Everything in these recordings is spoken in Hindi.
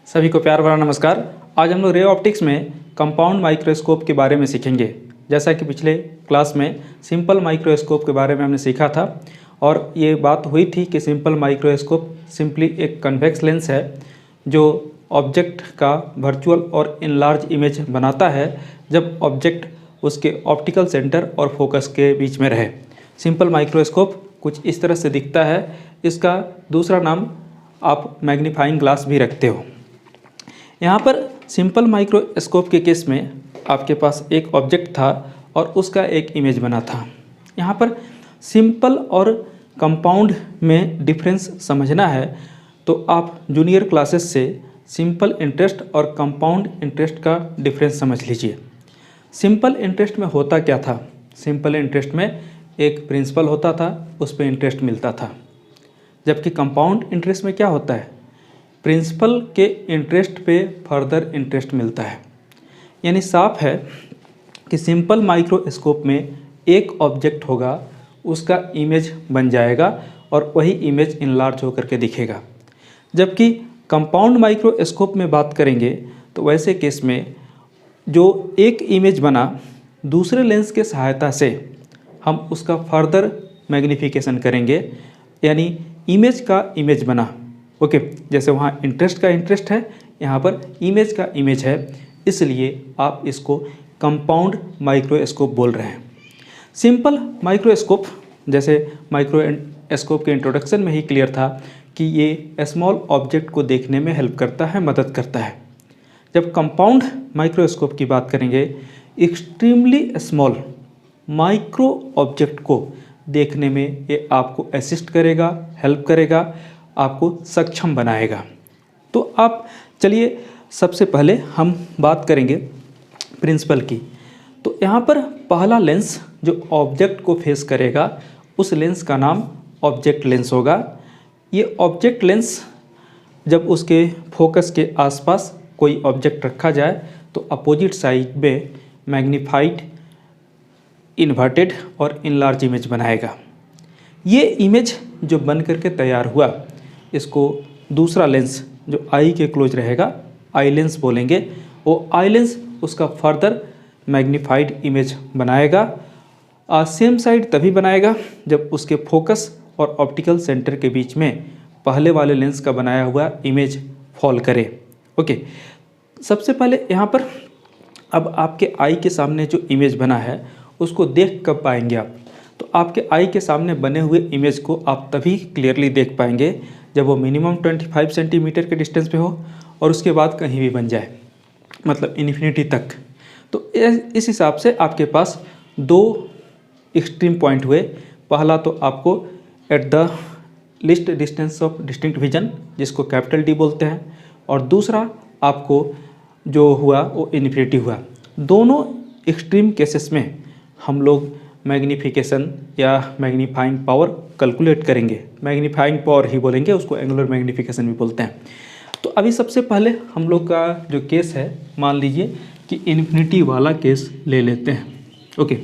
सभी को प्यार भरा नमस्कार। आज हम लोग रे ऑप्टिक्स में कंपाउंड माइक्रोस्कोप के बारे में सीखेंगे। जैसा कि पिछले क्लास में सिंपल माइक्रोस्कोप के बारे में हमने सीखा था और ये बात हुई थी कि सिंपल माइक्रोस्कोप सिंपली एक कन्वेक्स लेंस है जो ऑब्जेक्ट का वर्चुअल और इनलार्ज इमेज बनाता है जब ऑब्जेक्ट उसके ऑप्टिकल सेंटर और फोकस के बीच में रहे। सिंपल माइक्रोस्कोप कुछ इस तरह से दिखता है। इसका दूसरा नाम आप मैग्नीफाइंग ग्लास भी रखते हो। यहाँ पर सिंपल माइक्रोस्कोप के केस में आपके पास एक ऑब्जेक्ट था और उसका एक इमेज बना था। यहाँ पर सिंपल और कंपाउंड में डिफरेंस समझना है तो आप जूनियर क्लासेस से सिंपल इंटरेस्ट और कंपाउंड इंटरेस्ट का डिफरेंस समझ लीजिए। सिंपल इंटरेस्ट में होता क्या था? सिंपल इंटरेस्ट में एक प्रिंसिपल होता था, उस पर इंटरेस्ट मिलता था। जबकि कंपाउंड इंटरेस्ट में क्या होता है? प्रिंसिपल के इंटरेस्ट पे फर्दर इंटरेस्ट मिलता है। यानी साफ है कि सिंपल माइक्रोस्कोप में एक ऑब्जेक्ट होगा, उसका इमेज बन जाएगा और वही इमेज इनलार्ज होकर के दिखेगा। जबकि कंपाउंड माइक्रोस्कोप में बात करेंगे तो वैसे केस में जो एक इमेज बना दूसरे लेंस के सहायता से हम उसका फर्दर मैग्नीफिकेशन करेंगे, यानी इमेज का इमेज बना। ओके, जैसे वहाँ इंटरेस्ट का इंटरेस्ट है, यहाँ पर इमेज का इमेज है, इसलिए आप इसको कंपाउंड माइक्रोस्कोप बोल रहे हैं। सिंपल माइक्रोस्कोप जैसे माइक्रोस्कोप के इंट्रोडक्शन में ही क्लियर था कि ये स्मॉल ऑब्जेक्ट को देखने में हेल्प करता है, मदद करता है। जब कंपाउंड माइक्रोस्कोप की बात करेंगे, एक्सट्रीमली स्मॉल माइक्रो ऑब्जेक्ट को देखने में ये आपको असिस्ट करेगा, हेल्प करेगा, आपको सक्षम बनाएगा। तो आप चलिए सबसे पहले हम बात करेंगे प्रिंसिपल की। तो यहाँ पर पहला लेंस जो ऑब्जेक्ट को फेस करेगा उस लेंस का नाम ऑब्जेक्ट लेंस होगा। ये ऑब्जेक्ट लेंस जब उसके फोकस के आसपास कोई ऑब्जेक्ट रखा जाए तो अपोजिट साइड में मैग्नीफाइड, इन्वर्टेड और इनलार्ज इमेज बनाएगा। ये इमेज जो बन करके तैयार हुआ, इसको दूसरा लेंस जो आई के क्लोज रहेगा, आई लेंस बोलेंगे, वो आई लेंस उसका फर्दर मैग्नीफाइड इमेज बनाएगा। सेम साइड तभी बनाएगा जब उसके फोकस और ऑप्टिकल सेंटर के बीच में पहले वाले लेंस का बनाया हुआ इमेज फॉल करे। ओके, सबसे पहले यहाँ पर अब आपके आई के सामने जो इमेज बना है उसको देख कब पाएंगे आप? तो आपके आई के सामने बने हुए इमेज को आप तभी क्लियरली देख पाएंगे जब वो मिनिमम 25 सेंटीमीटर के डिस्टेंस पे हो और उसके बाद कहीं भी बन जाए, मतलब इन्फिनिटी तक। तो इस हिसाब से आपके पास दो एक्सट्रीम पॉइंट हुए। पहला तो आपको at the list distance of distinct vision, जिसको कैपिटल डी बोलते हैं, और दूसरा आपको जो हुआ वो इन्फिनिटी हुआ। दोनों एक्सट्रीम केसेस में हम लोग मैग्नीफिकेशन या मैग्नीफाइंग पावर कैलकुलेट करेंगे। मैग्नीफाइंग पावर ही बोलेंगे, उसको एंगुलर मैग्नीफिकेशन भी बोलते हैं। तो अभी सबसे पहले हम लोग का जो केस है, मान लीजिए कि इन्फिनिटी वाला केस ले लेते हैं। ओके,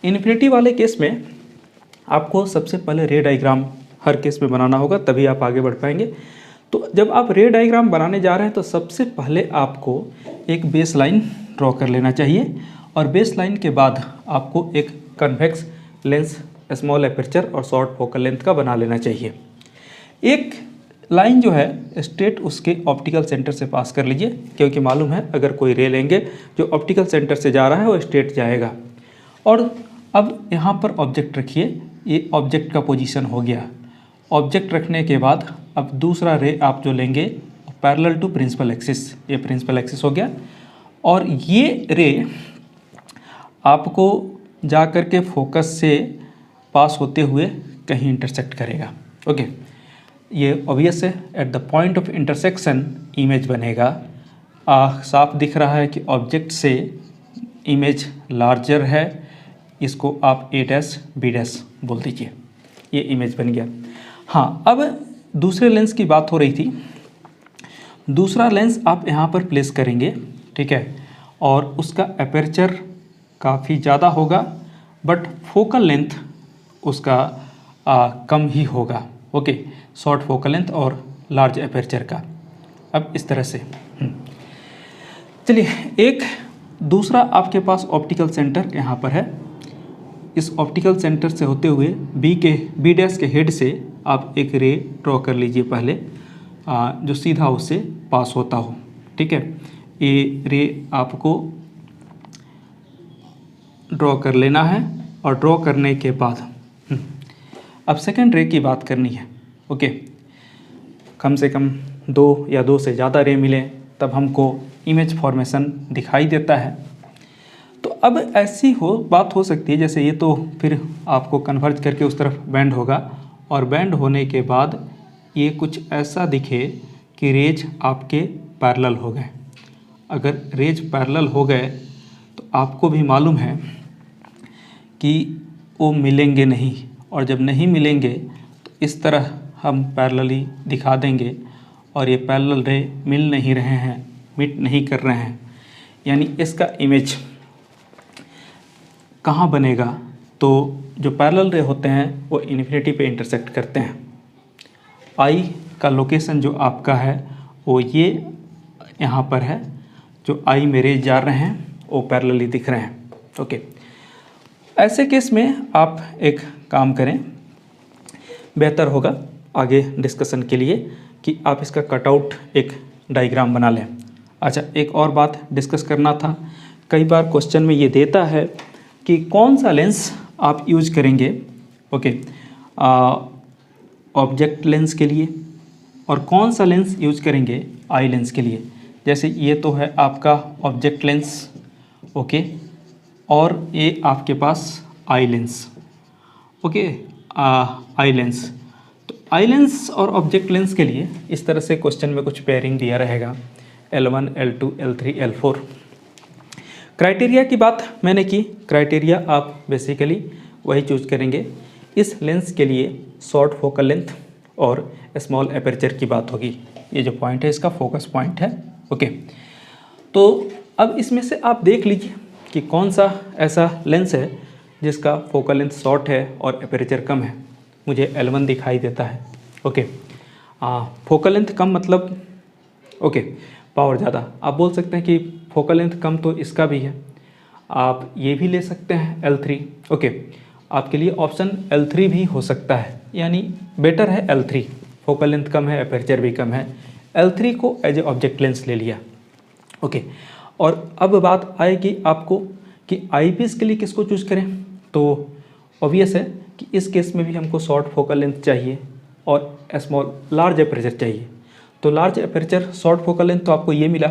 इन्फिनिटी वाले केस में आपको सबसे पहले रे डायग्राम हर केस में बनाना होगा, तभी आप आगे बढ़ पाएंगे। तो जब आप रे डायग्राम बनाने जा रहे हैं तो सबसे पहले आपको एक बेस लाइन ड्रॉ कर लेना चाहिए और बेस लाइन के बाद आपको एक कन्वेक्स लेंस स्मॉल एपर्चर और शॉर्ट फोकल लेंथ का बना लेना चाहिए। एक लाइन जो है स्ट्रेट उसके ऑप्टिकल सेंटर से पास कर लीजिए, क्योंकि मालूम है अगर कोई रे लेंगे जो ऑप्टिकल सेंटर से जा रहा है वो स्ट्रेट जाएगा। और अब यहाँ पर ऑब्जेक्ट रखिए, ये ऑब्जेक्ट का पोजीशन हो गया। ऑब्जेक्ट रखने के बाद अब दूसरा रे आप जो लेंगे पैरेलल टू प्रिंसिपल एक्सिस, ये प्रिंसिपल एक्सिस हो गया और ये रे आपको जा कर के फोकस से पास होते हुए कहीं इंटरसेक्ट करेगा। ओके, ये ऑब्वियस है, at the point of intersection image बनेगा। साफ दिख रहा है कि ऑब्जेक्ट से इमेज लार्जर है, इसको आप A', B' बोल दीजिए। ये इमेज बन गया। हाँ, अब दूसरे लेंस की बात हो रही थी। दूसरा लेंस आप यहाँ पर प्लेस करेंगे, ठीक है, और उसका अपर्चर काफ़ी ज़्यादा होगा बट फोकल लेंथ उसका कम ही होगा। ओके, शॉर्ट फोकल लेंथ और लार्ज अपर्चर का। अब इस तरह से चलिए, एक दूसरा आपके पास ऑप्टिकल सेंटर यहाँ पर है। इस ऑप्टिकल सेंटर से होते हुए बी डैश के हेड से आप एक रे ड्रॉ कर लीजिए पहले, जो सीधा उससे पास होता हो। ठीक है, ये रे आपको ड्रॉ कर लेना है और ड्रॉ करने के बाद अब सेकेंड रे की बात करनी है। ओके, कम से कम 2 या 2 से ज़्यादा रे मिले तब हमको इमेज फॉर्मेशन दिखाई देता है। तो अब ऐसी बात हो सकती है, जैसे ये तो फिर आपको कन्वर्ज करके उस तरफ बैंड होगा और बैंड होने के बाद ये कुछ ऐसा दिखे कि रेज आपके पैरेलल हो गए। अगर रेज पैरेलल हो गए तो आपको भी मालूम है कि वो मिलेंगे नहीं, और जब नहीं मिलेंगे तो इस तरह हम पैरेलली दिखा देंगे और ये पैरेलल रे मिल नहीं रहे हैं, मीट नहीं कर रहे हैं, यानी इसका इमेज कहाँ बनेगा? तो जो पैरेलल रे होते हैं वो इन्फिनिटी पे इंटरसेक्ट करते हैं। आई का लोकेशन जो आपका है वो ये यहाँ पर है, जो आई में रे जा रहे हैं वो पैरेलली दिख रहे हैं। ओके, ऐसे केस में आप एक काम करें, बेहतर होगा आगे डिस्कशन के लिए कि आप इसका कटआउट एक डायग्राम बना लें। अच्छा, एक और बात डिस्कस करना था, कई बार क्वेश्चन में ये देता है कि कौन सा लेंस आप यूज करेंगे। ओके, ऑब्जेक्ट लेंस के लिए, और कौन सा लेंस यूज करेंगे आई लेंस के लिए। जैसे ये तो है आपका ऑब्जेक्ट लेंस, ओके, और ये आपके पास eye lens. Okay, eye lens, तो आई लेंस और ऑब्जेक्ट लेंस के लिए इस तरह से क्वेश्चन में कुछ पेयरिंग दिया रहेगा, L1, L2, L3, L4। Criteria की बात मैंने की, क्राइटेरिया आप बेसिकली वही चूज करेंगे। इस लेंस के लिए शॉर्ट फोकल लेंथ और स्मॉल एपर्चर की बात होगी। ये जो पॉइंट है इसका फोकस पॉइंट है। ओके, तो अब इसमें से आप देख लीजिए कि कौन सा ऐसा लेंस है जिसका फोकल लेंथ शॉर्ट है और एपर्चर कम है। मुझे L1 दिखाई देता है। ओके, फोकल लेंथ कम मतलब ओके, पावर ज़्यादा। आप बोल सकते हैं कि फोकल लेंथ कम तो इसका भी है, आप ये भी ले सकते हैं L3। ओके, आपके लिए ऑप्शन L3 भी हो सकता है, यानी बेटर है L3, फोकल लेंथ कम है, एपर्चर भी कम है, L3 को एज ए ऑब्जेक्ट लेंस ले लिया। ओके, और अब बात आएगी आपको कि आईपीस के लिए किसको चूज करें। तो ऑब्वियस है कि इस केस में भी हमको शॉर्ट फोकल लेंथ चाहिए और लार्ज एपर्चर चाहिए। तो large aperture short focal length तो आपको ये मिला,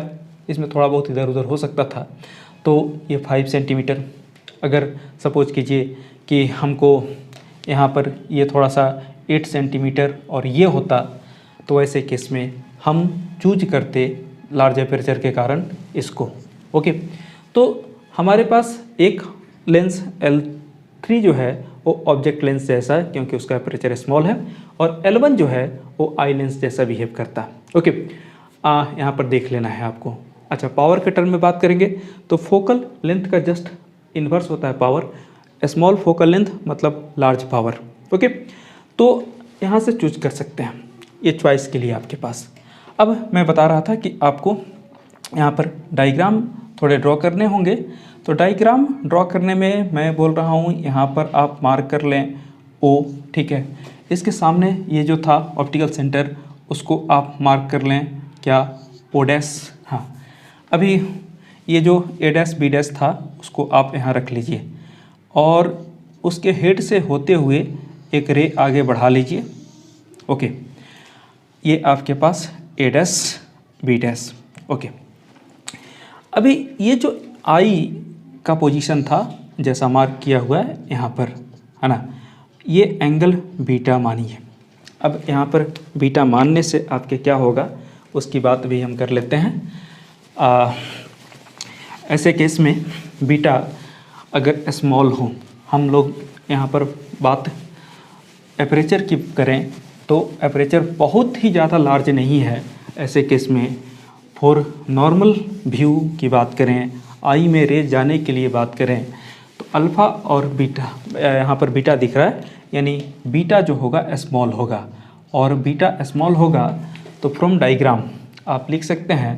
इसमें थोड़ा बहुत इधर उधर हो सकता था, तो ये 5 सेंटीमीटर। अगर सपोज कीजिए कि हमको यहाँ पर ये थोड़ा सा 8 सेंटीमीटर और ये होता, तो ऐसे केस में हम चूज करते लार्ज एपर्चर के कारण इसको। ओके, तो हमारे पास एक लेंस L3 जो है वो ऑब्जेक्ट लेंस जैसा है क्योंकि उसका एपर्चर स्मॉल है, और L1 जो है वो आई लेंस जैसा बिहेव करता है। ओके, यहाँ पर देख लेना है आपको। अच्छा, पावर के टर्म में बात करेंगे तो फोकल लेंथ का जस्ट इन्वर्स होता है पावर, स्मॉल फोकल लेंथ मतलब लार्ज पावर। ओके, तो यहाँ से चूज कर सकते हैं, ये चॉइस के लिए आपके पास। अब मैं बता रहा था कि आपको यहाँ पर डायग्राम थोड़े ड्रॉ करने होंगे। तो डायग्राम ड्रॉ करने में मैं बोल रहा हूँ यहाँ पर आप मार्क कर लें O। ठीक है, इसके सामने ये जो था ऑप्टिकल सेंटर उसको आप मार्क कर लें क्या, O डैश। हाँ, अभी ये जो A डैश B डैश था उसको आप यहाँ रख लीजिए और उसके हेड से होते हुए एक रे आगे बढ़ा लीजिए। ओके, ये आपके पास A dash B dash. Okay, अभी ये जो आई का पोजीशन था जैसा मार्क किया हुआ है यहाँ पर, है ना, ये एंगल बीटा मानिए। अब यहाँ पर बीटा मानने से आपके क्या होगा उसकी बात भी हम कर लेते हैं। ऐसे केस में बीटा अगर स्मॉल हो, हम लोग यहाँ पर बात एपरेचर की करें तो एपरेचर बहुत ही ज़्यादा लार्ज नहीं है। ऐसे केस में फॉर नॉर्मल व्यू की बात करें, आई में रे जाने के लिए बात करें तो अल्फ़ा और बीटा, यहाँ पर बीटा दिख रहा है, यानी बीटा जो होगा स्मॉल होगा, और बीटा स्मॉल होगा तो फ्रॉम डायग्राम आप लिख सकते हैं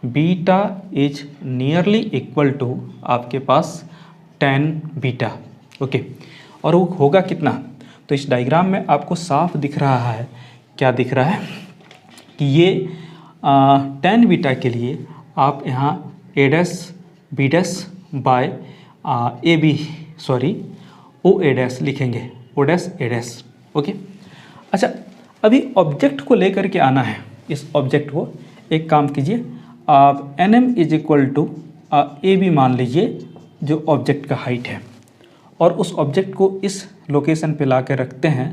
beta is nearly equal to आपके पास tan बीटा। ओके, और वो होगा कितना? तो इस डायग्राम में आपको साफ दिख रहा है, क्या दिख रहा है कि ये tan बीटा के लिए आप यहाँ a dash b dash by A B sorry O A dash लिखेंगे, O dash A dash. Okay, अच्छा अभी ऑब्जेक्ट को लेकर के आना है। इस ऑब्जेक्ट को एक काम कीजिए, आप N M is equal to A B मान लीजिए जो ऑब्जेक्ट का हाइट है, और उस ऑब्जेक्ट को इस लोकेशन पे ला कर रखते हैं।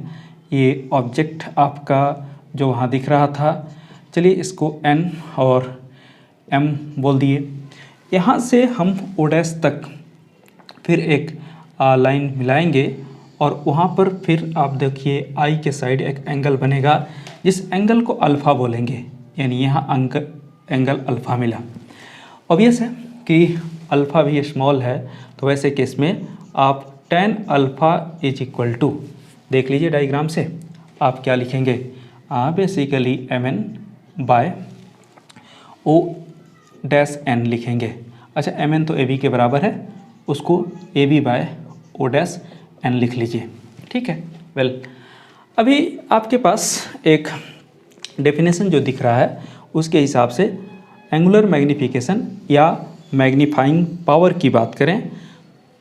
ये ऑब्जेक्ट आपका जो वहाँ दिख रहा था, चलिए इसको n और m बोल दिए। यहाँ से हम o डैश तक फिर एक लाइन मिलाएंगे और वहाँ पर फिर आप देखिए i के साइड एक एंगल बनेगा, जिस एंगल को अल्फ़ा बोलेंगे, यानी यहाँ एंगल अल्फ़ा मिला। ऑब्वियस है कि अल्फ़ा भी स्मॉल है, तो वैसे केस में आप tan alpha is equal to, देख लीजिए डायग्राम से, आप क्या लिखेंगे? Basically mn by O dash n लिखेंगे। अच्छा mn तो ab के बराबर है, उसको ab by O dash n लिख लीजिए। ठीक है, वेल अभी आपके पास एक डेफिनेशन जो दिख रहा है उसके हिसाब से एंगुलर मैग्नीफिकेशन या मैग्नीफाइंग पावर की बात करें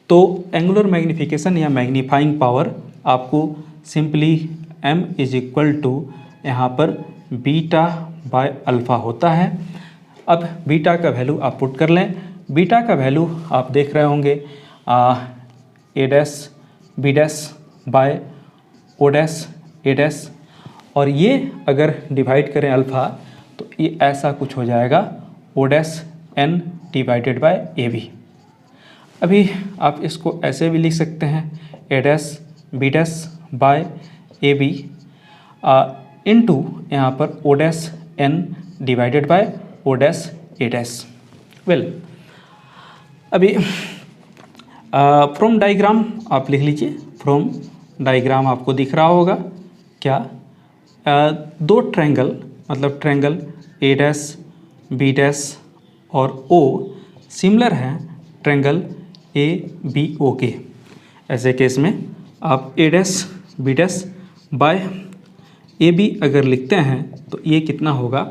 तो एंगुलर मैग्नीफिकेशन या मैग्नीफाइंग पावर आपको simply m is equal to यहाँ पर बीटा बाय अल्फ़ा होता है। अब बीटा का वैल्यू आप पुट कर लें। बीटा का वैल्यू आप देख रहे होंगे A dash B dash by O dash A dash, और ये अगर डिवाइड करें अल्फ़ा तो ये ऐसा कुछ हो जाएगा O dash n divided by A B. अभी आप इसको ऐसे भी लिख सकते हैं A dash B dash by A B into यहाँ पर O dash n divided by O dash A dash. Well अभी फ्रॉम डायग्राम आप लिख लीजिए, फ्रॉम डायग्राम आपको दिख रहा होगा क्या, दो ट्रायंगल मतलब triangle A dash B dash और ओ सिमिलर हैं ट्रायंगल ए बी ओ के। ऐसे केस में आप A dash B dash by A B अगर लिखते हैं तो ये कितना होगा,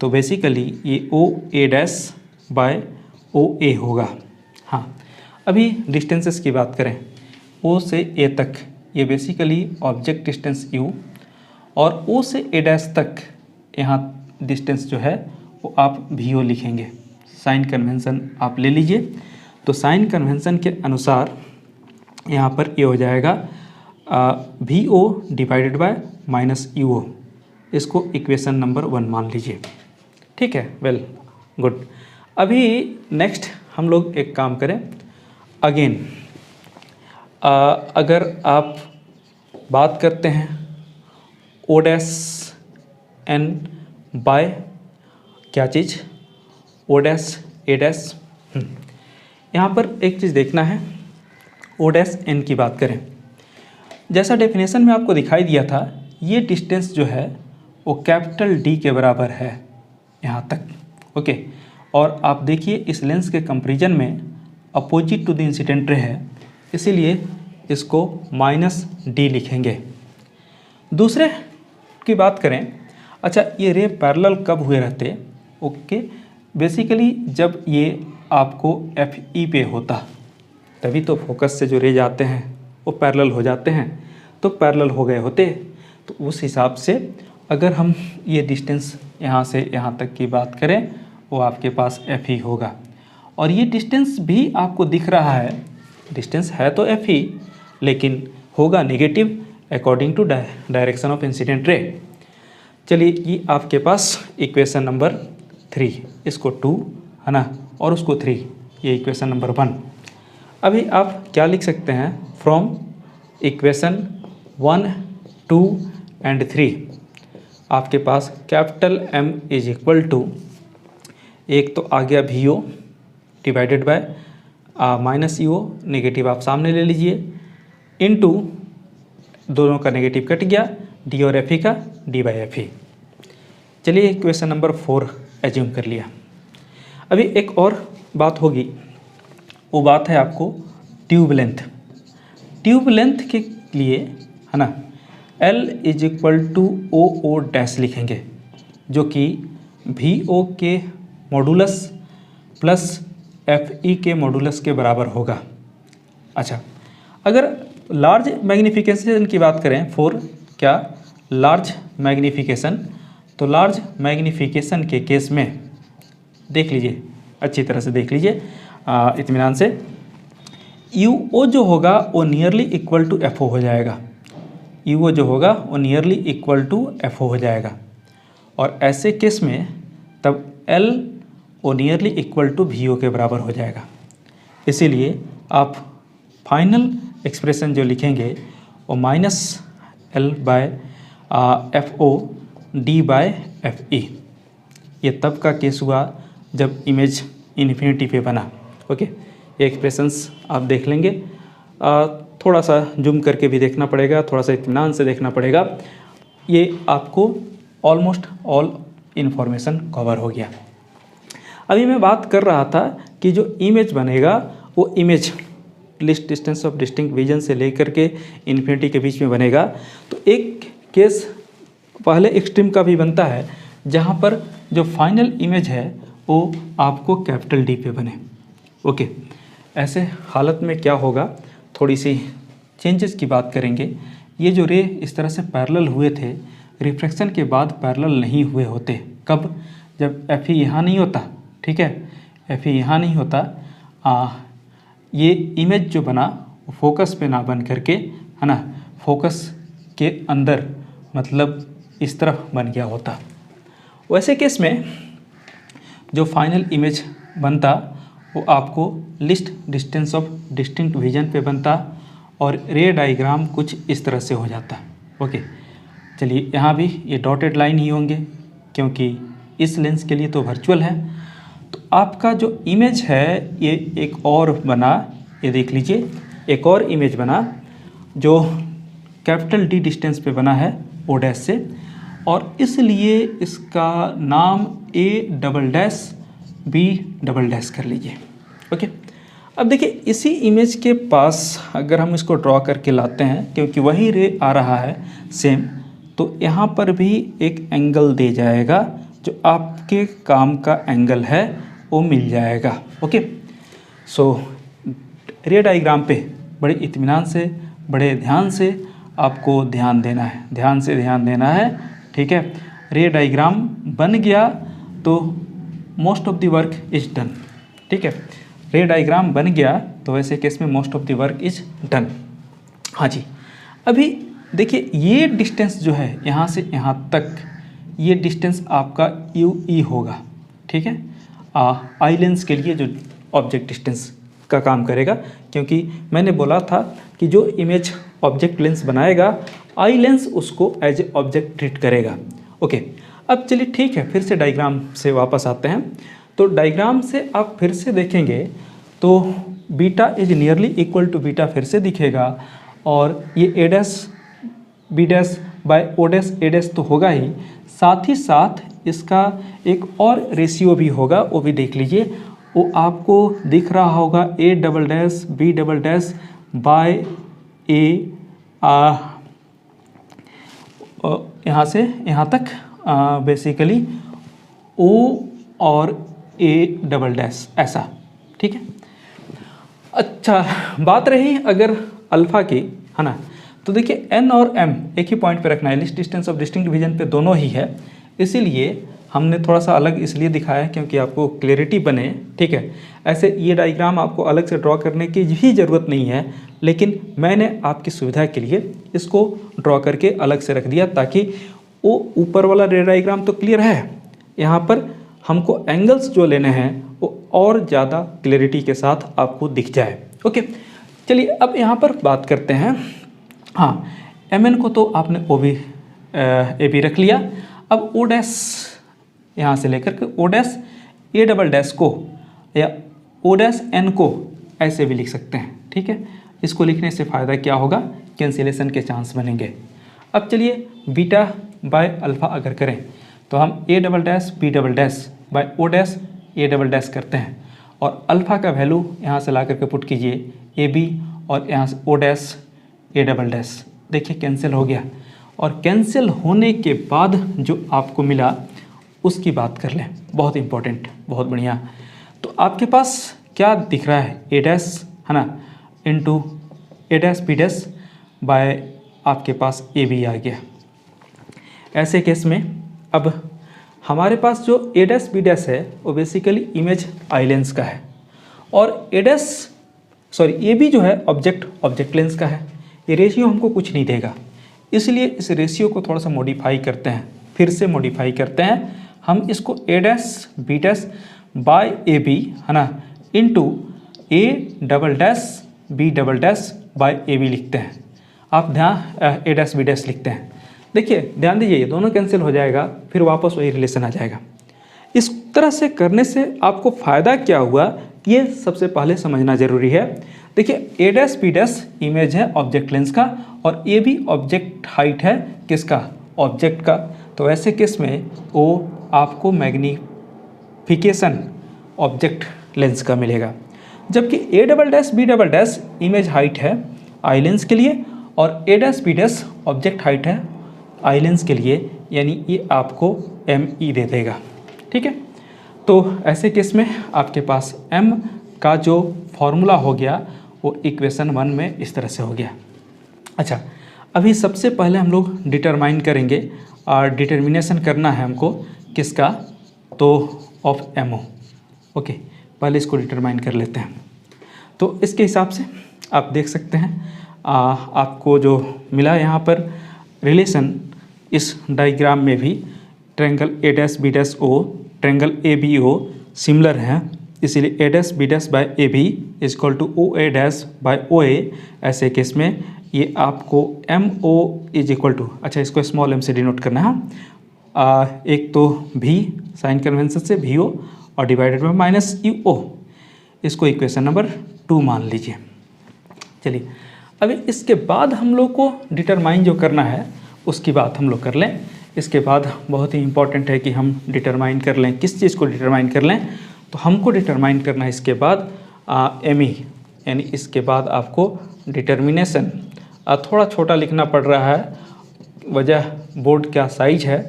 तो बेसिकली ये ओ ए डैश बाय ओ ए होगा। हाँ, अभी डिस्टेंसेस की बात करें, ओ से ए तक ये बेसिकली ऑब्जेक्ट डिस्टेंस u, और ओ से ए डैश तक यहाँ डिस्टेंस जो है वो आप वी ओ लिखेंगे। साइन कन्वेंशन आप ले लीजिए, तो साइन कन्वेंशन के अनुसार यहाँ पर ये हो जाएगा V O divided by minus U O. इसको इक्वेशन नंबर 1 मान लीजिए। ठीक है, वेल गुड। अभी नेक्स्ट हम लोग एक काम करें, अगेन अगर आप बात करते हैं ओ डैश एन बाय क्या चीज़, ओ डैश ए डैश, यहाँ पर एक चीज़ देखना है, ओ डैश एन की बात करें, जैसा डेफिनेशन में आपको दिखाई दिया था, ये डिस्टेंस जो है वो कैपिटल डी के बराबर है यहाँ तक। ओके, और आप देखिए इस लेंस के कंपैरिजन में opposite to the incident ray है, इसीलिए इसको माइनस डी लिखेंगे। दूसरे की बात करें, अच्छा ये रे पैरेलल कब हुए रहते? ओके, बेसिकली जब ये आपको एफ ई पे होता तभी तो फोकस से जो रे जाते हैं वो पैरेलल हो जाते हैं, तो पैरेलल हो गए होते। तो उस हिसाब से अगर हम ये डिस्टेंस यहाँ से यहाँ तक की बात करें वो आपके पास एफ ई होगा, और ये डिस्टेंस भी आपको दिख रहा है, डिस्टेंस है तो एफ ई लेकिन होगा negative according to direction of incident ray. चलिए ये आपके पास इक्वेशन नंबर 3, इसको 2 है ना, और उसको 3, ये इक्वेशन नंबर 1। अभी आप क्या लिख सकते हैं, फ्रॉम इक्वेशन 1, 2 एंड 3 आपके पास capital M is equal to, एक तो आ गया V O divided by minus U O, negative आप सामने ले लीजिए, इनटू दोनों का नेगेटिव कट गया, डी और एफ ई का डी बाई एफ ई। चलिए क्वेश्चन नंबर 4 एज्यूम कर लिया। अभी एक और बात होगी, वो बात है आपको ट्यूब लेंथ। ट्यूब लेंथ के लिए है ना L is equal to O O dash लिखेंगे, जो कि VO के मॉडुलस प्लस FE के मॉडुलस के बराबर होगा। अच्छा, अगर लार्ज मैग्नीफिकेशन की बात करें फॉर क्या लार्ज मैग्नीफिकेशन, तो लार्ज मैग्नीफिकेशन के केस में देख लीजिए, अच्छी तरह से देख लीजिए इत्मीनान से, UO जो होगा वो नियरली इक्वल टू FO हो जाएगा। UO जो होगा वो नियरली इक्वल टू FO हो जाएगा, और ऐसे केस में तब L वो नियरली इक्वल टू VO के बराबर हो जाएगा। इसीलिए आप फाइनल एक्सप्रेशन जो लिखेंगे वो minus L by FO D by FE। ये तब का केस हुआ जब इमेज इन्फिनिटी पे बना। ओके, ये एक्सप्रेशंस आप देख लेंगे, थोड़ा सा जूम करके भी देखना पड़ेगा, थोड़ा सा इत्मीनान से देखना पड़ेगा। ये आपको ऑलमोस्ट ऑल इन्फॉर्मेशन कवर हो गया। अभी मैं बात कर रहा था कि जो इमेज बनेगा वो image list distance of distinct vision से लेकर के इन्फिनिटी के बीच में बनेगा। तो एक केस पहले एक्सट्रीम का भी बनता है, जहाँ पर जो फाइनल इमेज है वो आपको कैपिटल D पे बने। ओके, ऐसे हालत में क्या होगा, थोड़ी सी चेंजेस की बात करेंगे। ये जो रे इस तरह से पैरेलल हुए थे, रिफ्रैक्शन के बाद पैरेलल नहीं हुए होते। कब? जब FE यहाँ नहीं होता, ठीक है, FE यहाँ नहीं होता, ये इमेज जो बना वो फोकस पे ना बन करके, है ना, फोकस के अंदर मतलब इस तरफ बन गया होता। वैसे केस में जो फाइनल इमेज बनता वो आपको list distance of distinct vision पे बनता, और रे डायग्राम कुछ इस तरह से हो जाता। ओके, चलिए यहाँ भी ये डॉटेड लाइन ही होंगे, क्योंकि इस लेंस के लिए तो वर्चुअल है। तो आपका जो इमेज है ये एक और बना, ये देख लीजिए, एक और इमेज बना जो कैपिटल D डिस्टेंस पे बना है O डैश से, और इसलिए इसका नाम A double dash B double dash कर लीजिए। ओके, अब देखिए इसी इमेज के पास अगर हम इसको ड्रॉ करके लाते हैं, क्योंकि वही रे आ रहा है सेम, तो यहाँ पर भी एक एंगल दे जाएगा, जो आपके काम का एंगल है वो मिल जाएगा। ओके, सो रे डायग्राम पे बड़े इत्मीनान से, बड़े ध्यान से आपको ध्यान देना है, ध्यान से ध्यान देना है, ठीक है। रे डायग्राम बन गया तो most of the work is done, ठीक है। रे डायग्राम बन गया तो वैसे केस में most of the work is done. हाँ जी, अभी देखिए ये डिस्टेंस जो है यहाँ से यहाँ तक, ये डिस्टेंस आपका UE होगा, ठीक है। आई लेंस के लिए जो ऑब्जेक्ट डिस्टेंस का काम करेगा, क्योंकि मैंने बोला था कि जो इमेज ऑब्जेक्ट लेंस बनाएगा, आई लेंस उसको एज ए ऑब्जेक्ट ट्रीट करेगा। ओके, अब चलिए ठीक है, फिर से डायग्राम से वापस आते हैं। तो डायग्राम से आप फिर से देखेंगे तो beta is nearly equal to beta फिर से दिखेगा, और ये A dash B dash by O dash A dash तो होगा ही, साथ ही साथ इसका एक और रेशियो भी होगा, वो भी देख लीजिए। वो आपको दिख रहा होगा A double dash B double dash bye A, यहाँ से यहाँ तक बेसिकली O और A डबल डैश, ऐसा, ठीक है। अच्छा, बात रही अगर अल्फ़ा की, है ना, तो देखिए N और M एक ही पॉइंट पे रखना है, list distance of distinct vision पे दोनों ही है, इसीलिए हमने थोड़ा सा अलग इसलिए दिखाया क्योंकि आपको क्लैरिटी बने, ठीक है। ऐसे ये डायग्राम आपको अलग से ड्रॉ करने की भी ज़रूरत नहीं है, लेकिन मैंने आपकी सुविधा के लिए इसको ड्रॉ करके अलग से रख दिया, ताकि वो ऊपर वाला रे डायग्राम तो क्लियर है, यहाँ पर हमको एंगल्स जो लेने हैं वो और ज़्यादा क्लैरिटी के साथ आपको दिख जाए। ओके, चलिए अब यहाँ पर बात करते हैं। हाँ, MN को तो आपने OB AB रख लिया। अब O डैश यहाँ से लेकर के O dash A double dash को या O डैश N को ऐसे भी लिख सकते हैं, ठीक है। इसको लिखने से फ़ायदा क्या होगा, कैंसिलेशन के चांस बनेंगे। अब चलिए बीटा बाय अल्फ़ा अगर करें तो हम a double dash b double dash by o dash a double dash करते हैं और अल्फ़ा का वैल्यू यहाँ से ला करके पुट कीजिए ab और यहाँ से o dash a double dash. देखिए कैंसिल हो गया और कैंसिल होने के बाद जो आपको मिला उसकी बात कर लें, बहुत इंपॉर्टेंट, बहुत बढ़िया। तो आपके पास क्या दिख रहा है, a डैश है ना into a dash b dash bye आपके पास a b आ गया। ऐसे केस में अब हमारे पास जो a डैश b डैश है वो बेसिकली इमेज आई लेंस का है और a b जो है ऑब्जेक्ट लेंस का है। ये रेशियो हमको कुछ नहीं देगा, इसलिए इस रेशियो को थोड़ा सा मॉडिफाई करते हैं, फिर से मॉडिफाई करते हैं। हम इसको a dash b dash by A B है ना into a double dash b double dash by A B लिखते हैं। आप ध्यान a डैश b डैश लिखते हैं। देखिए ध्यान दीजिए, ये दोनों कैंसिल हो जाएगा, फिर वापस वही रिलेशन आ जाएगा। इस तरह से करने से आपको फ़ायदा क्या हुआ, ये सबसे पहले समझना ज़रूरी है। देखिए a dash b dash image है ऑब्जेक्ट लेंस का और a भी ऑब्जेक्ट हाइट है किसका, ऑब्जेक्ट का। तो ऐसे केस में o आपको मैग्नीफिकेशन ऑब्जेक्ट लेंस का मिलेगा, जबकि a double dash b double dash image height है आई लेंस के लिए और a dash b dash object height है आई लेंस के लिए, यानी ये आपको me दे देगा। ठीक है, तो ऐसे केस में आपके पास m का जो फॉर्मूला हो गया वो इक्वेशन 1 में इस तरह से हो गया। अच्छा, अभी सबसे पहले हम लोग डिटरमाइन करेंगे और डिटर्मिनेशन करना है हमको किसका, तो ऑफ MO। ओके, पहले इसको डिटरमाइन कर लेते हैं। तो इसके हिसाब से आप देख सकते हैं आपको जो मिला यहाँ पर रिलेशन, इस डायग्राम में भी triangle a dash b dash o triangle ABO similar है, इसीलिए a dash b dash by AB is equal to OA dash by OA। ऐसे केस में ये आपको MO इज इक्वल टू, अच्छा इसको स्मॉल m से डिनोट करना है, एक तो V साइन कन्वेंशन से VO और डिवाइडेड बाय माइनस UO, इसको इक्वेशन नंबर 2 मान लीजिए। चलिए अभी इसके बाद हम लोग को डिटरमाइन जो करना है उसकी बात हम लोग कर लें। इसके बाद बहुत ही इंपॉर्टेंट है कि हम डिटरमाइन कर लें, किस चीज़ को डिटरमाइन कर लें, तो हमको डिटरमाइन करना है इसके बाद ME, यानी इसके बाद आपको डिटर्मिनेशन। थोड़ा छोटा लिखना पड़ रहा है, वजह बोर्ड का साइज है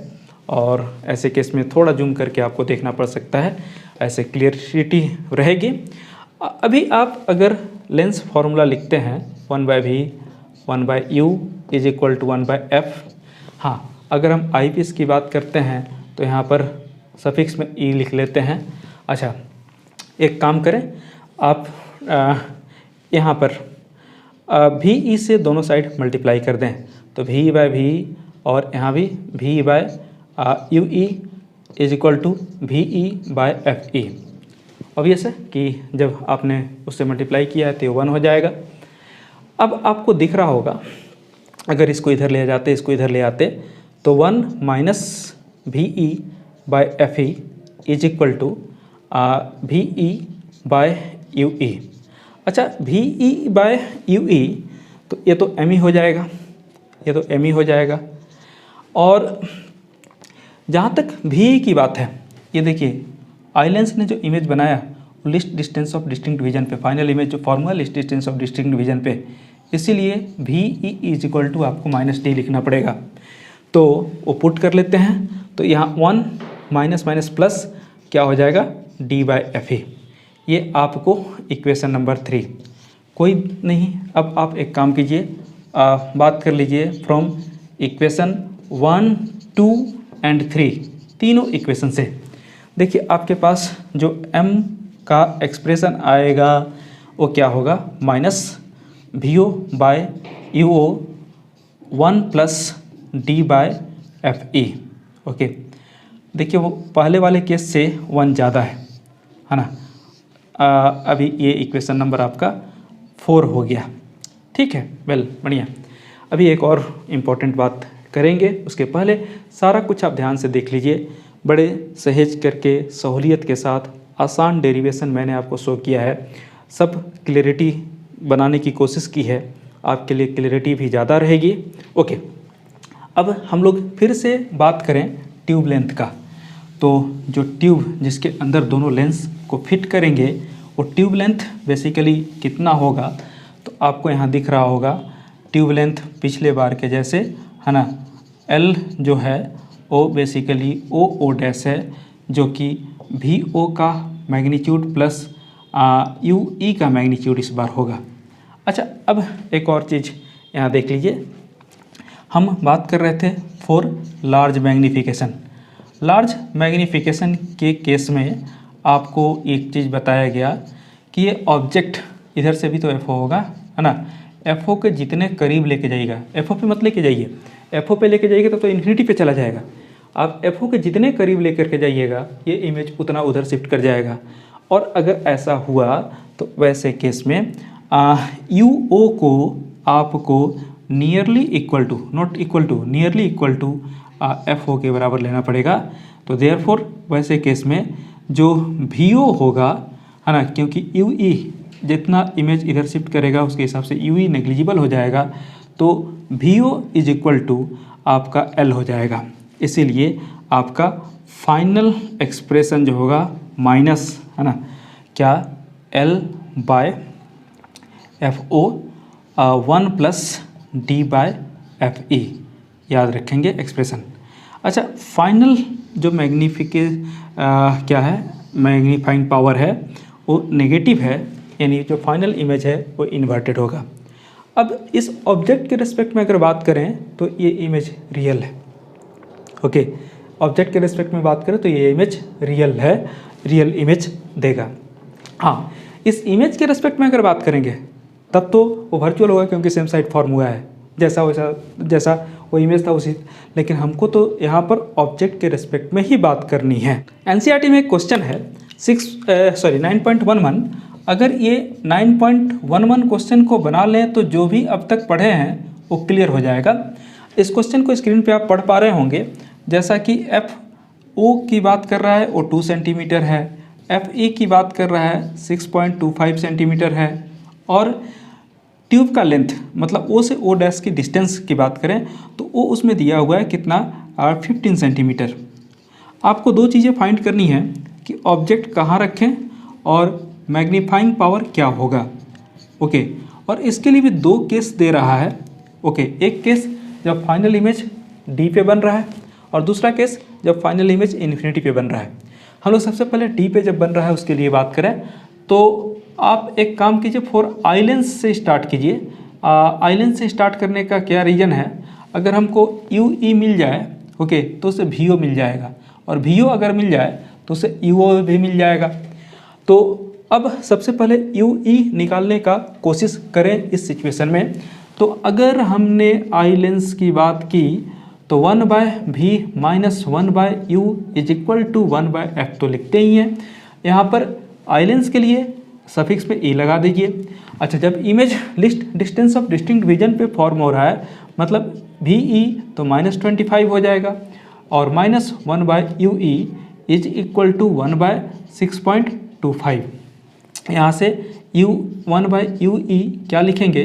और ऐसे केस में थोड़ा जूम करके आपको देखना पड़ सकता है, ऐसे क्लियरिटी रहेगी। अभी आप अगर लेंस फार्मूला लिखते हैं 1/v 1/u is equal to 1/f। हाँ, अगर हम आई पीस की बात करते हैं तो यहाँ पर सफिक्स में ई लिख लेते हैं। अच्छा, एक काम करें आप यहाँ पर भी ई से दोनों साइड मल्टीप्लाई कर दें, तो भी बाय भी और यहाँ भी भी by U E is equal to भी E by F E. Obvious है कि जब आपने उससे मल्टीप्लाई किया है तो 1 हो जाएगा। अब आपको दिख रहा होगा, अगर इसको इधर ले जाते, इसको इधर ले आते, तो 1 minus V E by F E is equal to भी ई बाय यू ई। अच्छा, भी ई बाय यू ई, तो ये तो एम ई हो जाएगा, ये तो एम ई हो जाएगा। और जहाँ तक भी ई की बात है, ये देखिए आइलेंस ने जो इमेज बनाया list distance of distinct division पे, फाइनल इमेज जो formula list distance of distinct division पे, इसीलिए भी ई इज इक्वल टू आपको -d लिखना पड़ेगा। तो वो पुट कर लेते हैं, तो यहाँ 1 माइनस माइनस प्लस क्या हो जाएगा d बाय एफ ई। ये आपको इक्वेशन नंबर 3। कोई नहीं, अब आप एक काम कीजिए, बात कर लीजिए फ्रॉम इक्वेशन 1, 2 एंड 3, तीनों इक्वेशन से। देखिए आपके पास जो m का एक्सप्रेशन आएगा वो क्या होगा, minus V O by U O 1 plus D by F E. Okay, देखिए वो पहले वाले केस से 1 ज़्यादा है ना। अभी ये इक्वेशन नंबर आपका 4 हो गया। ठीक है, वेल बढ़िया। अभी एक और इम्पोर्टेंट बात करेंगे, उसके पहले सारा कुछ आप ध्यान से देख लीजिए, बड़े सहेज करके सहूलियत के साथ आसान डेरिवेशन मैंने आपको शो किया है। सब क्लियरिटी बनाने की कोशिश की है, आपके लिए क्लियरिटी भी ज़्यादा रहेगी। ओके, अब हम लोग फिर से बात करें ट्यूब लेंथ का। तो जो ट्यूब जिसके अंदर दोनों लेंस को फिट करेंगे वो ट्यूब लेंथ बेसिकली कितना होगा, तो आपको यहाँ दिख रहा होगा ट्यूब लेंथ पिछले बार के जैसे है ना। एल जो है वो बेसिकली ओ डैश है, जो कि वी ओ का मैग्नीट्यूड प्लस यू ई का मैग्नीट्यूड इस बार होगा। अच्छा, अब एक और चीज़ यहाँ देख लीजिए, हम बात कर रहे थे for large magnification. Large magnification के केस में आपको एक चीज़ बताया गया कि ये ऑब्जेक्ट इधर से भी तो एफ ओ होगा है ना, एफ ओ के जितने करीब लेके जाइएगा, एफ ओ पे मत लेके जाइए, एफ ओ पे लेके जाइएगा तो इन्फिनिटी पे चला जाएगा। आप एफ ओ के जितने करीब लेकर के जाइएगा ये इमेज उतना उधर शिफ्ट कर जाएगा। और अगर ऐसा हुआ तो वैसे केस में यू ओ को आपको nearly equal to, not equal to, nearly equal to F O के बराबर लेना पड़ेगा। तो देयरफॉर वैसे केस में जो वी ओ होगा है ना, क्योंकि यू ई जितना इमेज इधर शिफ्ट करेगा उसके हिसाब से यू ई नेग्लिजिबल हो जाएगा, तो V O is equal to आपका एल हो जाएगा। इसीलिए आपका फाइनल एक्सप्रेशन जो होगा माइनस है ना क्या, L by F O 1 plus D by F E, याद रखेंगे एक्सप्रेशन। अच्छा, फाइनल जो क्या है मैग्नीफाइंग पावर है वो नेगेटिव है, यानी जो फाइनल इमेज है वो इन्वर्टेड होगा। अब इस ऑब्जेक्ट के रिस्पेक्ट में अगर बात करें तो ये इमेज रियल है। ओके, ऑब्जेक्ट के रिस्पेक्ट में बात करें तो ये इमेज रियल है, रियल इमेज देगा। हाँ, इस इमेज के रिस्पेक्ट में अगर बात करेंगे तब तो वो वर्चुअल होगा, क्योंकि सेम साइड फॉर्म हुआ है, जैसा वो इमेज था उसी। लेकिन हमको तो यहाँ पर ऑब्जेक्ट के रिस्पेक्ट में ही बात करनी है। एनसीईआरटी में एक क्वेश्चन है 9.11। अगर ये 9.11 क्वेश्चन को बना लें तो जो भी अब तक पढ़े हैं वो क्लियर हो जाएगा। इस क्वेश्चन को स्क्रीन पे आप पढ़ पा रहे होंगे, जैसा कि एफ ओ की बात कर रहा है वो 2 सेंटीमीटर है, एफ ई की बात कर रहा है 6.25 सेंटीमीटर है, और ट्यूब का लेंथ मतलब ओ से ओ डैश की डिस्टेंस की बात करें तो वो उसमें दिया हुआ है कितना, 15 सेंटीमीटर। आपको दो चीज़ें फाइंड करनी है कि ऑब्जेक्ट कहाँ रखें और मैग्नीफाइंग पावर क्या होगा। ओके, और इसके लिए भी दो केस दे रहा है। ओके, एक केस जब फाइनल इमेज डी पे बन रहा है और दूसरा केस जब फाइनल इमेज इन्फिनिटी पे बन रहा है। हम लोग सबसे पहले डी पे जब बन रहा है उसके लिए बात करें तो आप एक काम कीजिए, फॉर आइलेंस से स्टार्ट कीजिए। आइलेंस से स्टार्ट करने का क्या रीज़न है, अगर हमको यू ई मिल जाए ओके तो उसे वी ओ मिल जाएगा, और वी ओ अगर मिल जाए तो उसे यू ओ भी मिल जाएगा। तो अब सबसे पहले यू ई निकालने का कोशिश करें इस सिचुएशन में। तो अगर हमने आई लेंस की बात की तो 1/v minus 1/u is equal to 1/f तो लिखते ही हैं। यहाँ पर आई लेंस के लिए सफिक्स पे e लगा दीजिए। अच्छा, जब image list distance of distinct vision पे फॉर्म हो रहा है मतलब VE तो -25 हो जाएगा, और minus 1/UE is equal to 1/6.25। यहाँ से 1/UE क्या लिखेंगे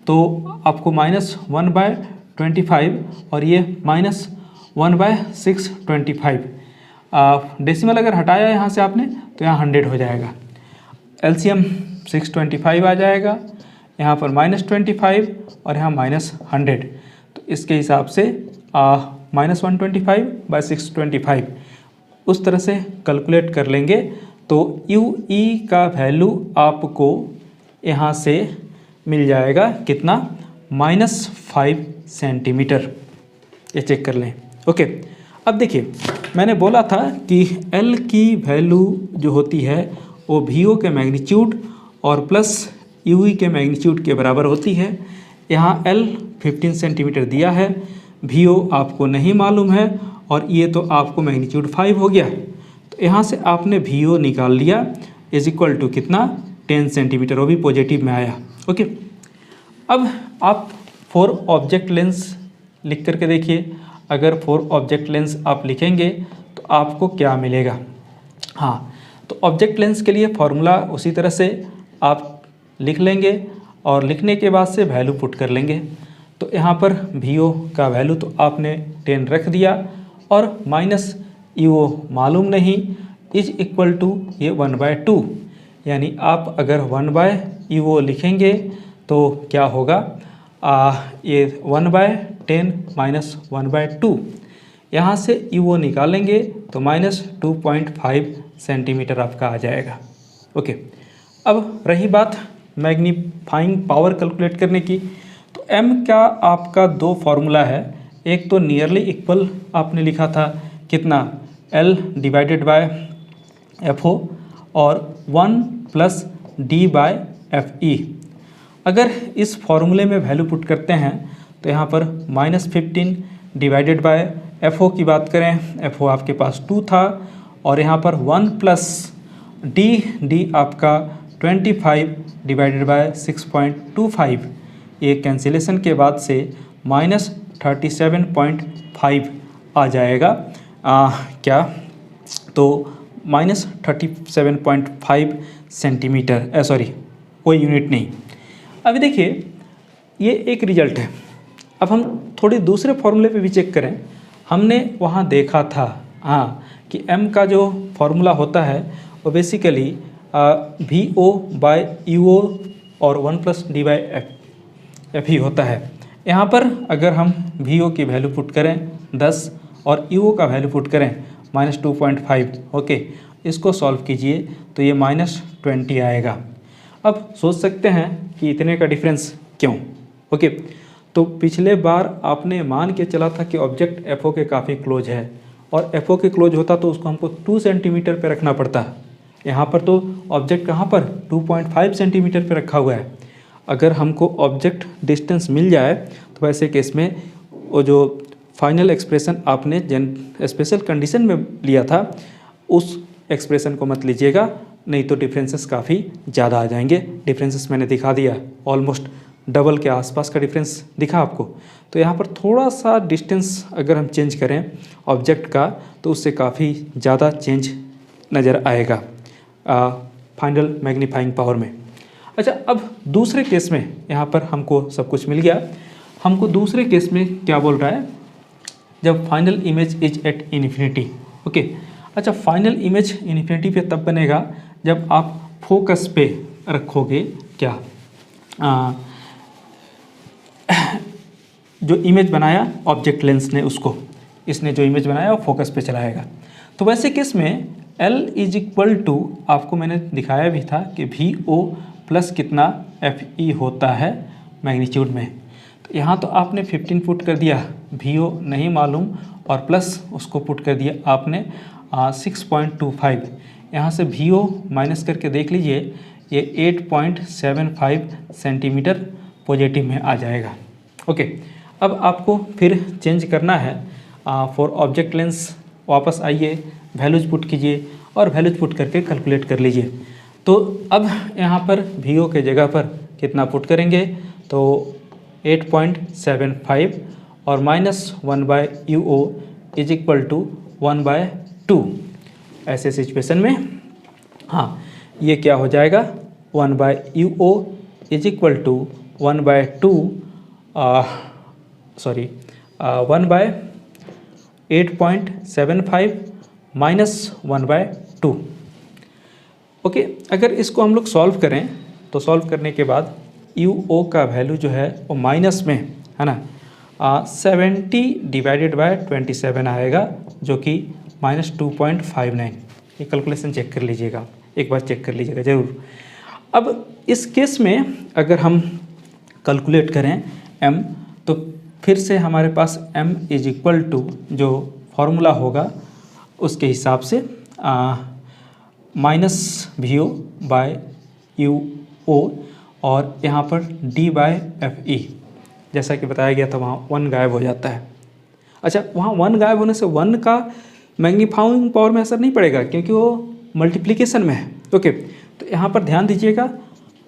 तो आपको -1/25 और ये -1/625। डेसिमल अगर हटाया यहाँ से आपने तो यहाँ 100 हो जाएगा। एलसीएम 625 आ जाएगा, यहाँ पर -25 और यहाँ -100। तो इसके हिसाब से -125/625 उस तरह से कैलकुलेट कर लेंगे तो UE का वैल्यू आपको यहाँ से मिल जाएगा कितना, -5 सेंटीमीटर। ये चेक कर लें। ओके, अब देखिए मैंने बोला था कि L की वैल्यू जो होती है वो VO के मैग्नीट्यूड और प्लस UE के मैग्नीट्यूड के बराबर होती है। यहाँ L 15 सेंटीमीटर दिया है, VO आपको नहीं मालूम है और ये तो आपको मैग्नीट्यूड 5 हो गया। तो यहाँ से आपने VO निकाल लिया इज इक्वल टू कितना, 10 सेंटीमीटर, वो भी पॉजिटिव में आया। ओके, अब आप फॉर ऑब्जेक्ट लेंस लिख करके देखिए। अगर फॉर ऑब्जेक्ट लेंस आप लिखेंगे तो आपको क्या मिलेगा। हाँ, तो ऑब्जेक्ट लेंस के लिए फॉर्मूला उसी तरह से आप लिख लेंगे और लिखने के बाद से वैल्यू पुट कर लेंगे। तो यहाँ पर VO का वैल्यू तो आपने 10 रख दिया और माइनस यू मालूम नहीं इज इक्वल टू ये 1/2, यानी आप अगर 1/u लिखेंगे तो क्या होगा, ये 1/10 माइनस 1/2, यहाँ से यू निकालेंगे तो -2.5 सेंटीमीटर आपका आ जाएगा। ओके, अब रही बात मैग्नीफाइंग पावर कैलकुलेट करने की, तो m का आपका दो फार्मूला है। एक तो नियरली इक्वल आपने लिखा था कितना, L डिवाइडेड बाय FO और 1 प्लस D/FE। अगर इस फॉर्मूले में वैल्यू पुट करते हैं तो यहाँ पर -15 डिवाइडेड बाय FO की बात करें, FO आपके पास 2 था, और यहाँ पर 1 प्लस D आपका 25 डिवाइडेड बाय 6.25, ये कैंसिलेशन के बाद से -37.5 आ जाएगा। क्या तो -37.5 सेंटीमीटर, सॉरी कोई यूनिट नहीं। अभी देखिए ये एक रिजल्ट है। अब हम थोड़ी दूसरे फॉर्मूले पे भी चेक करें। हमने वहाँ देखा था कि m का जो फॉर्मूला होता है वो बेसिकली VO/UO और 1 प्लस D/FE होता है। यहाँ पर अगर हम VO की वैल्यू पुट करें 10 और UO का वैल्यू पुट करें -2.5, ओके, इसको सॉल्व कीजिए तो ये -20 आएगा। अब सोच सकते हैं कि इतने का डिफरेंस क्यों, ओके, तो पिछले बार आपने मान के चला था कि ऑब्जेक्ट FO के काफ़ी क्लोज है, और FO के क्लोज होता तो उसको हमको 2 सेंटीमीटर पे रखना पड़ता। यहाँ पर तो ऑब्जेक्ट कहाँ पर 2.5 सेंटीमीटर पे रखा हुआ है। अगर हमको ऑब्जेक्ट डिस्टेंस मिल जाए तो वैसे केस में वो जो फाइनल एक्सप्रेशन आपने स्पेशल कंडीशन में लिया था उस एक्सप्रेशन को मत लीजिएगा, नहीं तो डिफरेंसेस काफ़ी ज़्यादा आ जाएंगे। डिफरेंसेस मैंने दिखा दिया, ऑलमोस्ट डबल के आसपास का डिफरेंस दिखा आपको। तो यहाँ पर थोड़ा सा डिस्टेंस अगर हम चेंज करें ऑब्जेक्ट का तो उससे काफ़ी ज़्यादा चेंज नज़र आएगा फाइनल मैग्नीफाइंग पावर में। अच्छा, अब दूसरे केस में यहाँ पर हमको सब कुछ मिल गया। हमको दूसरे केस में क्या बोल रहा है, जब final image is at infinity, okay. अच्छा, फाइनल इमेज इन्फिनिटी पे तब बनेगा जब आप फोकस पे रखोगे क्या, जो इमेज बनाया ऑब्जेक्ट लेंस ने, उसको इसने जो इमेज बनाया वो फोकस पे चलाएगा। तो वैसे केस में L इज इक्वल टू, आपको मैंने दिखाया भी था कि VO प्लस कितना FE होता है मैग्नीट्यूड में। तो यहाँ तो आपने 15 पुट कर दिया, VO नहीं मालूम, और प्लस उसको पुट कर दिया आपने 6.25। यहाँ से VO माइनस करके देख लीजिए, ये 8.75 सेंटीमीटर पॉजिटिव में आ जाएगा। ओके, अब आपको फिर चेंज करना है फॉर ऑब्जेक्ट लेंस। वापस आइए, वैल्यूज पुट कीजिए और वैल्यूज पुट करके कैलकुलेट कर लीजिए। तो अब यहाँ पर VO के जगह पर कितना पुट करेंगे, तो 8.75 और -1/UO इज इक्वल टू 1/2। ऐसे सिचुएशन में ये क्या हो जाएगा, 1/UO is equal to 1/2, 1/8.75 -1/2। Okay, अगर इसको हम लोग सॉल्व करें तो सॉल्व करने के बाद UO का वैल्यू जो है वो माइनस में है ना 70 डिवाइडेड बाय 27 आएगा, जो कि -2.59। ये कैलकुलेशन चेक कर लीजिएगा, एक बार चेक कर लीजिएगा ज़रूर। अब इस केस में अगर हम कैलकुलेट करें m, तो फिर से हमारे पास m इज इक्वल टू जो फॉर्मूला होगा उसके हिसाब से -VO/UO और यहाँ पर D/FE, जैसा कि बताया गया था वहाँ 1 गायब हो जाता है। अच्छा, वहाँ 1 गायब होने से 1 का मैग्नीफाइंग पावर में असर नहीं पड़ेगा क्योंकि वो मल्टीप्लिकेशन में है। ओके, तो यहाँ पर ध्यान दीजिएगा।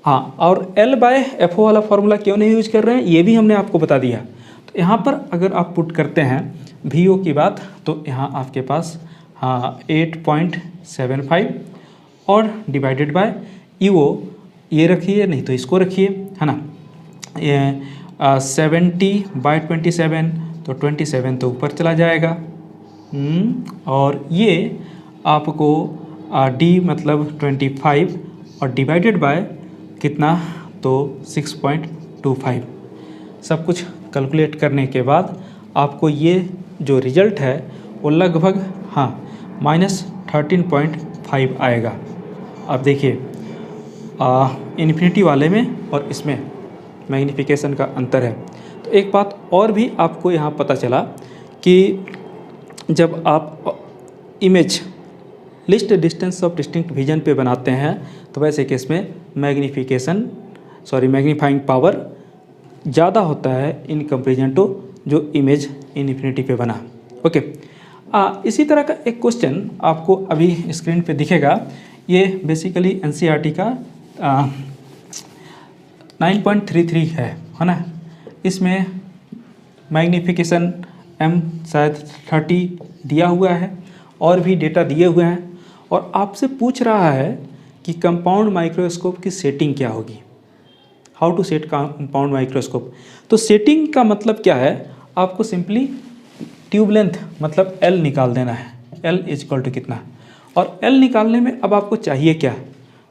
और L/FO वाला फार्मूला क्यों नहीं यूज कर रहे हैं ये भी हमने आपको बता दिया। तो यहाँ पर अगर आप पुट करते हैं VO की बात, तो यहाँ आपके पास 8.75 और डिवाइडेड बाय UO, ये रखिए नहीं तो इसको रखिए, है ना। ये 70/27 तो 27 तो ऊपर चला जाएगा, और ये आपको डी मतलब 25 और डिवाइडेड बाय कितना, तो 6.25। सब कुछ कैलकुलेट करने के बाद आपको ये जो रिजल्ट है वो लगभग -13.5 आएगा। अब देखिए इन्फिनिटी वाले में और इसमें मैग्नीफिकेशन का अंतर है। तो एक बात और भी आपको यहाँ पता चला कि जब आप image list distance of distinct vision पे बनाते हैं तो वैसे केस में मैग्नीफाइंग पावर ज़्यादा होता है इन कंपेरिजन टू जो इमेज इन्फिनिटी पे बना। ओके, इसी तरह का एक क्वेश्चन आपको अभी स्क्रीन पे दिखेगा। ये बेसिकली एनसीईआरटी का 9.33 है ना। इसमें मैग्नीफिकेशन m शायद 30 दिया हुआ है और भी डेटा दिए हुए हैं, और आपसे पूछ रहा है कि कंपाउंड माइक्रोस्कोप की सेटिंग क्या होगी, how to set compound microscope. तो सेटिंग का मतलब क्या है, आपको सिंपली ट्यूब लेंथ मतलब L निकाल देना है। L = कितना, और L निकालने में अब आपको चाहिए क्या,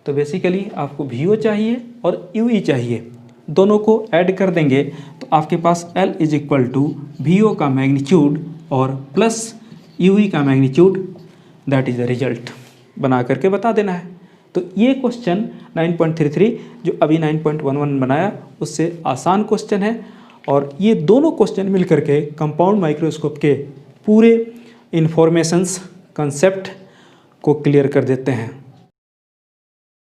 तो बेसिकली आपको VO चाहिए और UE चाहिए। दोनों को ऐड कर देंगे तो आपके पास L = VO का मैग्नीट्यूड और प्लस UE का magnitude, that is the result बना करके बता देना है। तो ये क्वेश्चन 9.33 जो अभी 9.11 बनाया उससे आसान क्वेश्चन है, और ये दोनों क्वेश्चन मिल करके कंपाउंड माइक्रोस्कोप के पूरे इंफॉर्मेशंस कंसेप्ट को क्लियर कर देते हैं।